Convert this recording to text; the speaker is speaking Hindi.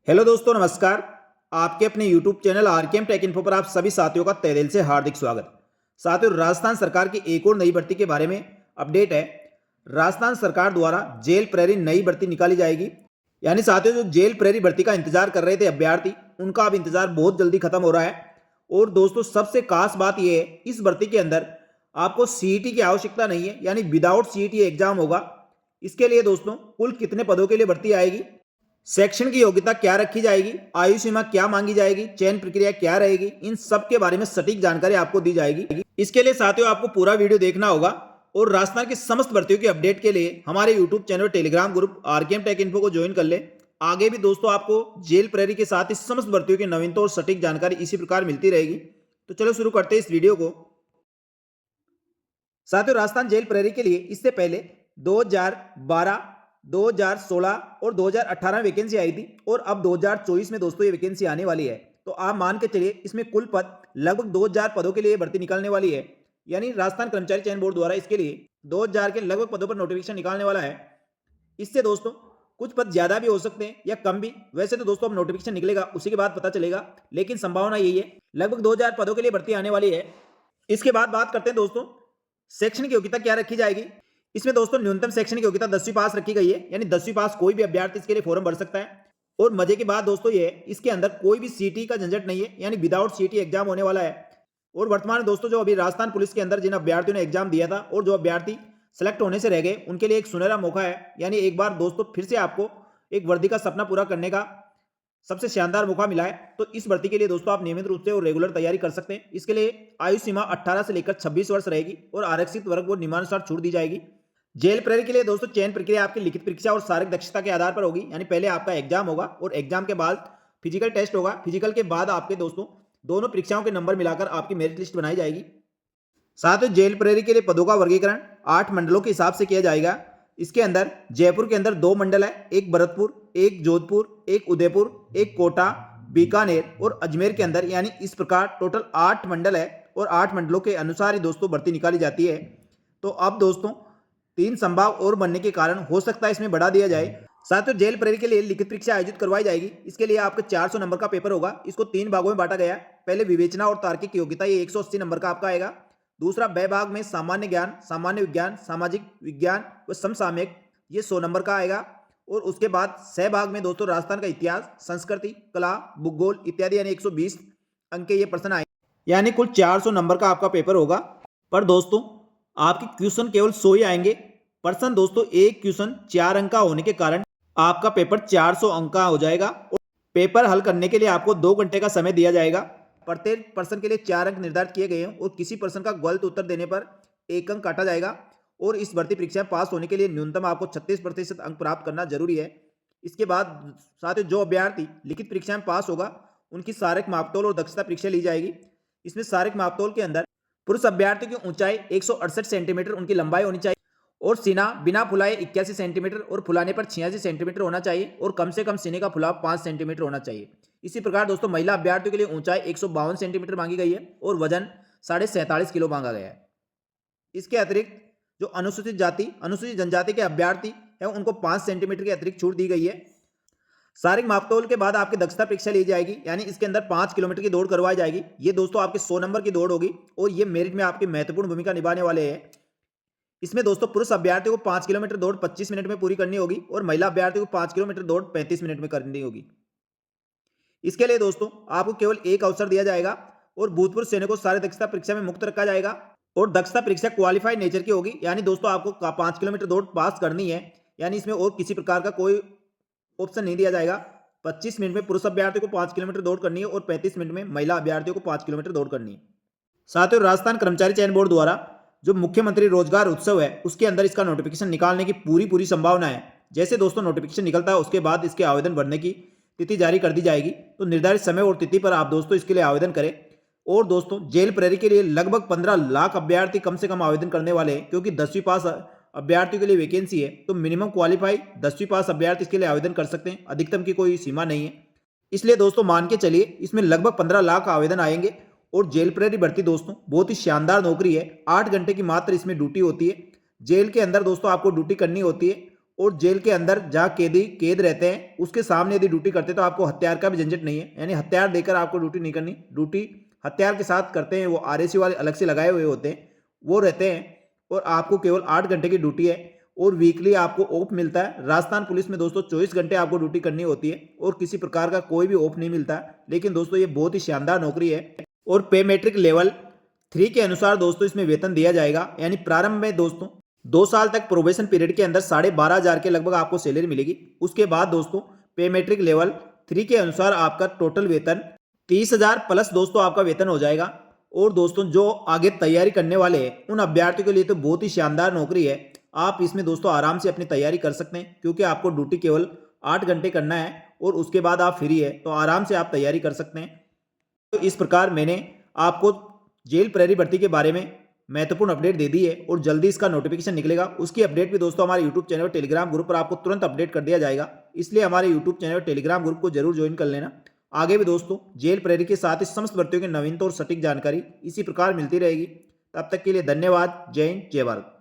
हेलो दोस्तों, नमस्कार। आपके अपने YouTube channel RKM take info पर आप सभी साथियों का तहे दिल से हार्दिक स्वागत। साथियों, राजस्थान सरकार की एक और नई भर्ती के बारे में अपडेट है। राजस्थान सरकार द्वारा जेल प्रहरी नई भर्ती निकाली जाएगी। यानी साथियों, जो जेल प्रहरी भर्ती का इंतजार कर रहे थे अभ्यर्थी, उनका अब इंतजार बहुत जल्दी खत्म हो रहा है। और दोस्तों, सबसे खास बात यह है, इस भर्ती के अंदर आपको सीईटी की आवश्यकता नहीं है, यानी विदाउट सीईटी एग्जाम होगा। इसके लिए दोस्तों कुल कितने पदों के लिए भर्ती आएगी, शैक्षणिक की योग्यता क्या रखी जाएगी, आयु सीमा क्या मांगी जाएगी, चयन प्रक्रिया क्या रहेगी, इन सब के बारे में सटीक जानकारी आपको दी जाएगी। इसके लिए साथियों आपको पूरा वीडियो देखना होगा। और राजस्थान की समस्त भर्तियों की अपडेट के लिए हमारे YouTube channel Telegram group RKM take info को ज्वाइन कर ले। आगे भी दोस्तों आपको जेल प्रहरी के साथ ही समस्त भर्तियों की नवीनता और सटीक जानकारी इसी प्रकार मिलती रहेगी। तो चलो शुरू करते हैं इस वीडियो को। साथियों, राजस्थान जेल प्रहरी के लिए इससे पहले 2012, 2016 और 2018 वैकेंसी आई थी और अब 2024 में दोस्तों ये वैकेंसी आने वाली है। तो आप मान के चलिए इसमें कुल पद लगभग 2000 पदों के लिए भर्ती निकलने वाली है। यानी राजस्थान कर्मचारी चयन बोर्ड द्वारा इसके लिए 2000 के लगभग पदों पर नोटिफिकेशन निकालने वाला है। इससे दोस्तों कुछ पद ज्यादा भी हो सकते हैं या कम भी। वैसे तो दोस्तों अब नोटिफिकेशन निकलेगा उसी के बाद पता चलेगा, लेकिन संभावना यही है लगभग 2000 पदों के लिए भर्ती आने वाली है। इसके बाद बात करते हैं दोस्तों शैक्षणिक योग्यता क्या रखी जाएगी। इसमें दोस्तों न्यूनतम शैक्षणिक योग्यता 10वीं पास रखी गई है, यानी 10वीं पास कोई भी अभ्यर्थी इसके लिए फॉर्म भर सकता है। और मजे की बात दोस्तों ये है, इसके अंदर कोई भी सीटी का झंझट नहीं है, यानी विदाउट सीटी एग्जाम होने वाला है। और वर्तमान में दोस्तों जो अभी राजस्थान पुलिस के अंदर जिन अभ्यर्थियों ने एग्जाम दिया था और जो अभ्यर्थी सेलेक्ट होने से रह गए, उनके लिए एक सुनहरा मौका है। यानी एक बार दोस्तों फिर से आपको एक वर्दी का सपना पूरा करने का सबसे शानदार मौका मिला है। तो इस भर्ती के लिए दोस्तों आप नियमित रूप से और रेगुलर तैयारी कर सकते हैं। इसके लिए आयु सीमा 18 से लेकर 26 वर्ष रहेगी और आरक्षित वर्ग को नियमानुसार छूट दी जाएगी। जेल प्रहरी के लिए दोस्तों चयन प्रक्रिया आपकी लिखित परीक्षा और शारीरिक दक्षता के आधार पर होगी। यानी पहले आपका एग्जाम होगा और एग्जाम के बाद फिजिकल टेस्ट होगा। फिजिकल के बाद आपके दोस्तों दोनों परीक्षाओं के नंबर मिलाकर आपकी मेरिट लिस्ट बनाई जाएगी। साथ ही जेल प्रहरी के लिए पदों का वर्गीकरण 8 मंडलों के हिसाब से किया जाएगा। इसके अंदर जयपुर के अंदर 2 मंडल है, एक भरतपुर, एक जोधपुर, एक उदयपुर, एक कोटा, बीकानेर और अजमेर के अंदर। यानी इस प्रकार टोटल 8 मंडल है और 8 मंडलों के अनुसार ही दोस्तों भर्ती निकाली जाती है। तो अब दोस्तों 3 संभाग और बनने के कारण हो सकता है इसमें बढ़ा दिया जाए। साथ ही जेल प्रहरी के लिए लिखित परीक्षा आयोजित करवाई जाएगी। इसके लिए आपके 400 नंबर का पेपर होगा। इसको 3 भागों में बांटा गया है। पहले विवेचना और तार्किक योग्यता, ये 180 नंबर का आपका आएगा। दूसरा ब भाग में सामान्य ज्ञान, सामान्य विज्ञान, सामाजिक विज्ञान व समसामयिक, ये 100 नंबर का आएगा। और उसके बाद स भाग में दोस्तों राजस्थान का इतिहास, संस्कृति, कला, भूगोल इत्यादि, यानी 120 अंक के ये प्रश्न आए। यानी कुल 400 नंबर का आपका पेपर होगा। पर दोस्तों आपके क्वेश्चन केवल 100 ही आएंगे। प्रश्न दोस्तों एक क्वेश्चन 4 अंक का होने के कारण आपका पेपर 400 अंक का हो जाएगा। और पेपर हल करने के लिए आपको 2 घंटे का समय दिया जाएगा। प्रत्येक प्रश्न के लिए 4 अंक निर्धारित किए गए हैं और किसी प्रश्न का गलत उत्तर देने पर 1 अंक काटा जाएगा। और इस भर्ती परीक्षा में पास होने के लिए न्यूनतम आपको 36% अंक प्राप्त करना जरूरी है। इसके बाद साथ ही जो अभ्यर्थी लिखित परीक्षा में पास होगा उनकी शारीरिक मापतोल और दक्षता परीक्षा ली जाएगी। इसमें शारीरिक मापतोल के अंदर पुरुष अभ्यर्थी की ऊंचाई 168 सेंटीमीटर उनकी लंबाई होनी चाहिए और सीना बिना फुलाए 81 सेंटीमीटर और फुलाने पर 86 सेंटीमीटर होना चाहिए और कम से कम सीने का फुलाव 5 सेंटीमीटर होना चाहिए। इसी प्रकार दोस्तों महिला अभ्यर्थियों के लिए ऊंचाई 152 सेंटीमीटर मांगी गई है और वजन 47.5 किलो मांगा गया है। इसके अतिरिक्त जो अनुसूचित जाति, अनुसूचित जनजाति के अभ्यर्थी है उनको 5 सेंटीमीटर की अतिरिक्त छूट दी गई है। शारीरिक मापतौल के बाद आपकी दक्षता परीक्षा ली जाएगी। यानी इसके अंदर 5 किलोमीटर की दौड़ करवाई जाएगी। ये दोस्तों आपके 100 नंबर की दौड़ होगी और ये मेरिट में आपकी महत्वपूर्ण भूमिका निभाने वाले हैं। इसमें दोस्तों पुरुष अभ्यर्थियों को 5 किलोमीटर दौड़ 25 मिनट में पूरी करनी होगी और महिला अभ्यर्थियों को 5 किलोमीटर दौड़ 35 मिनट में करनी होगी। इसके लिए दोस्तों आपको केवल एक अवसर दिया जाएगा और भूतपूर्व सैनिकों को सारी दक्षता परीक्षा में मुक्त रखा जाएगा। और दक्षता परीक्षा क्वालिफाइड नेचर की होगी। यानी दोस्तों आपको 5 किलोमीटर दौड़ पास करनी है। यानी इसमें और किसी प्रकार का कोई ऑप्शन नहीं दिया जाएगा। 25 मिनट में पुरुष अभ्यर्थियों को 5 किलोमीटर दौड़ करनी है और 35 मिनट में महिला अभ्यर्थियों को 5 किलोमीटर दौड़ करनी है। साथ ही राजस्थान कर्मचारी चयन बोर्ड द्वारा जो मुख्यमंत्री रोजगार उत्सव है उसके अंदर इसका नोटिफिकेशन निकालने की पूरी संभावना है। जैसे दोस्तों नोटिफिकेशन निकलता है उसके बाद इसके आवेदन भरने की तिथि जारी कर दी जाएगी। तो निर्धारित समय और तिथि पर आप दोस्तों इसके लिए आवेदन करें। और दोस्तों जेल प्रहरी के लिए लगभग 15 लाख अभ्यर्थी कम से कम आवेदन करने वाले हैं, क्योंकि 10वीं पास अभ्यर्थियों के लिए वैकेंसी है। तो मिनिमम क्वालिफाई 10वीं पास अभ्यर्थी इसके लिए आवेदन कर सकते हैं। अधिकतम की कोई सीमा नहीं है। इसलिए दोस्तों मान के चलिए इसमें लगभग 15 लाख आवेदन आएंगे। और जेल प्रहरी भर्ती दोस्तों बहुत ही शानदार नौकरी है। 8 घंटे की मात्र इसमें ड्यूटी होती है। जेल के अंदर दोस्तों आपको ड्यूटी करनी होती है और जेल के अंदर जहाँ कैदी कैद रहते हैं उसके सामने यदि ड्यूटी करते हैं तो आपको हथियार का भी झंझट नहीं है, यानी हथियार देकर आपको ड्यूटी नहीं करनी। ड्यूटी हथियार के साथ करते हैं, वो आरएसी वाले अलग से लगाए हुए होते हैं, वो रहते हैं। और आपको केवल 8 घंटे की ड्यूटी है और वीकली आपको ऑफ मिलता है। राजस्थान पुलिस में दोस्तों 24 घंटे आपको ड्यूटी करनी होती है और किसी प्रकार का कोई भी ऑफ नहीं मिलता। लेकिन दोस्तों ये बहुत ही शानदार नौकरी है और पे मैट्रिक लेवल 3 के अनुसार दोस्तों इसमें वेतन दिया जाएगा। यानी प्रारंभ में दोस्तों 2 साल तक प्रोबेशन पीरियड के अंदर 12,500 के लगभग आपको सैलरी मिलेगी। उसके बाद दोस्तों पे मैट्रिक लेवल 3 के अनुसार आपका टोटल वेतन 30,000 प्लस दोस्तों आपका वेतन हो जाएगा। और दोस्तों जो आगे तैयारी करने वाले हैं उन अभ्यर्थियों के लिए तो बहुत ही शानदार नौकरी है। आप इसमें दोस्तों आराम से अपनी तैयारी कर सकते हैं, क्योंकि आपको ड्यूटी केवल 8 घंटे करना है और उसके बाद आप फ्री है, तो आराम से आप तैयारी कर सकते हैं। तो इस प्रकार मैंने आपको जेल प्रहरी भर्ती के बारे में महत्वपूर्ण अपडेट दे दी है और जल्दी इसका नोटिफिकेशन निकलेगा। उसकी अपडेट भी दोस्तों हमारे यूट्यूब चैनल और टेलीग्राम ग्रुप पर आपको तुरंत अपडेट कर दिया जाएगा, इसलिए हमारे यूट्यूब चैनल और टेलीग्राम ग्रुप को जरूर ज्वाइन कर लेना। आगे भी दोस्तों जेल प्रहरी के साथ ही समस्त भर्तियों की नवीनता और सटीक जानकारी इसी प्रकार मिलती रहेगी। तब तक के लिए धन्यवाद। जय हिंद, जय भारत।